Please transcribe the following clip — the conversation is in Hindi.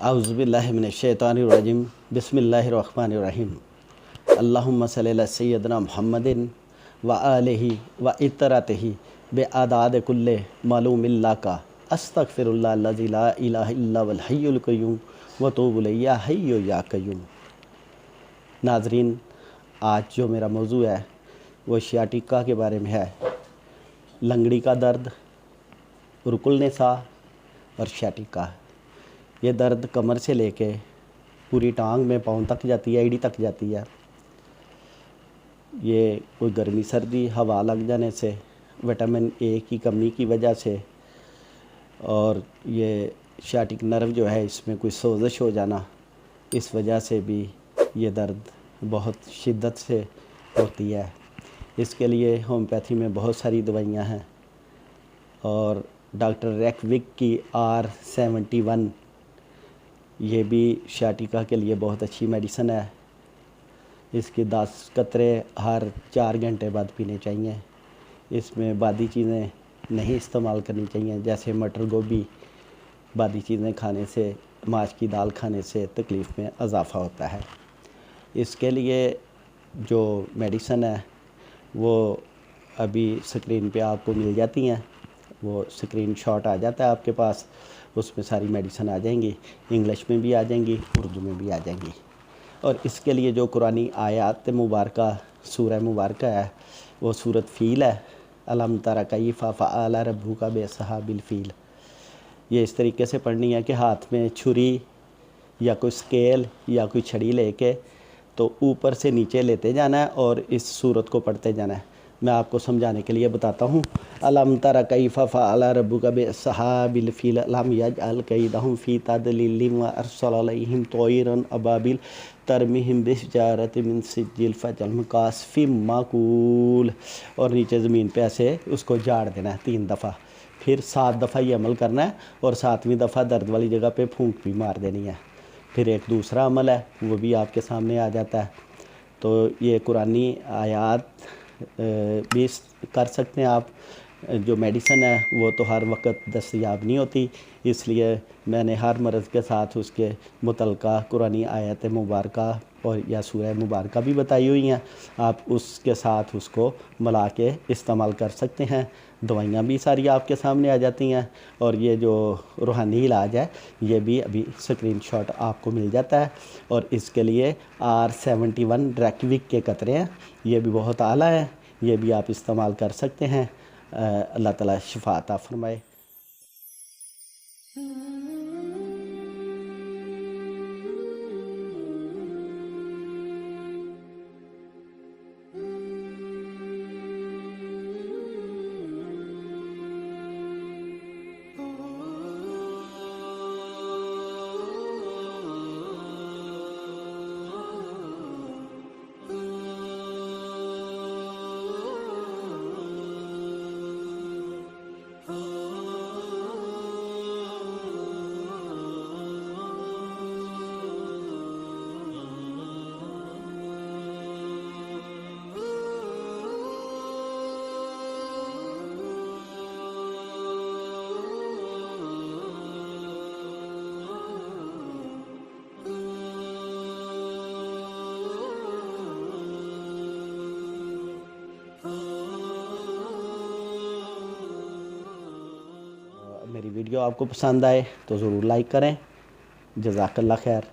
औज़ुबिल्लाहि मिनश्शैतानिर्रजीम बिस्मिल्लाहिर्रहमानिर्रहीम अल्लाहुम्मा सल्लि अला सय्यिदिना मुहम्मदिन व आलिहि व इत्तरतिहि बिअदाद कुल्ले मालूमिन लका अस्तगफिरुल्लाह अल्लज़ी ला इलाहा इल्ला हुवल हय्युल क़य्यूम व अतूबु इलैहि या हय्यु या क़य्यूम। नाज़रीन, आज जो मेरा मौजू है वो शियाटिका के बारे में है। लंगड़ी का दर्द, रुकुल निसा और शियाटिका। ये दर्द कमर से लेके पूरी टांग में पाँव तक जाती है, एड़ी तक जाती है। ये कोई गर्मी सर्दी हवा लग जाने से, विटामिन ए की कमी की वजह से, और ये शियाटिक नर्व जो है इसमें कोई सोजिश हो जाना, इस वजह से भी ये दर्द बहुत शिद्दत से होती है। इसके लिए होम्योपैथी में बहुत सारी दवाइयाँ हैं और डॉक्टर रेकविक की R71 ये भी शियाटिका के लिए बहुत अच्छी मेडिसिन है। इसके 10 कतरे हर 4 घंटे बाद पीने चाहिए। इसमें बादी चीज़ें नहीं इस्तेमाल करनी चाहिए, जैसे मटर गोभी। बादी चीज़ें खाने से, माश की दाल खाने से तकलीफ़ में इजाफ़ा होता है। इसके लिए जो मेडिसिन है वो अभी स्क्रीन पे आपको मिल जाती हैं। वो स्क्रीन शॉट आ जाता है आपके पास, उसमें सारी मेडिसिन आ जाएंगी, इंग्लिश में भी आ जाएंगी, उर्दू में भी आ जाएंगी। और इसके लिए जो कुरानी आयात मुबारका सूरह मुबारका है वो सूरत फ़ील है। अलम तरा कैफ़ा फ़अल रब्बुका बिअस्हाबिल फ़ील। ये इस तरीके से पढ़नी है कि हाथ में छुरी या कोई स्केल या कोई छड़ी लेके तो ऊपर से नीचे लेते जाना है और इस सूरत को पढ़ते जाना है। मैं आपको समझाने के लिए बताता हूँ। अलम तरा कैफ़ा फ़अल रब्बुका बिअस्हाबिल फ़ील अलम यजअल कैदहुम फ़ी तदलील व अरसल अलैहिम तैरन अबाबिल तरमीहिम बिहिजारतिम मिन सिज्जिल फजअलहुम कअस्फ़िम माकूल। और नीचे ज़मीन पे ऐसे उसको झाड़ देना है 3 दफ़ा। फिर 7 दफ़ा ये अमल करना है और 7वीं दफ़ा दर्द वाली जगह पे फूंक भी मार देनी है। फिर एक दूसरा अमल है वो भी आपके सामने आ जाता है। तो ये कुरानी आयात भी कर सकते हैं आप। जो मेडिसिन है वो तो हर वक्त दस्तयाब नहीं होती, इसलिए मैंने हर मर्ज़ के साथ उसके मुतल्लिक़ा कुरानी आयत मुबारका और या सूरह मुबारका भी बताई हुई हैं। आप उसके साथ उसको मिला के इस्तेमाल कर सकते हैं। दवाइयाँ भी सारी आपके सामने आ जाती हैं। और ये जो रूहानी इलाज है ये भी अभी स्क्रीनशॉट आपको मिल जाता है। और इसके लिए R71 रेकविक के कतरे हैं, ये भी बहुत आला है, ये भी आप इस्तेमाल कर सकते हैं। अल्लाह ताला शिफा अता फरमाए। मेरी वीडियो आपको पसंद आए तो ज़रूर लाइक करें। जज़ाकल्लाह खैर।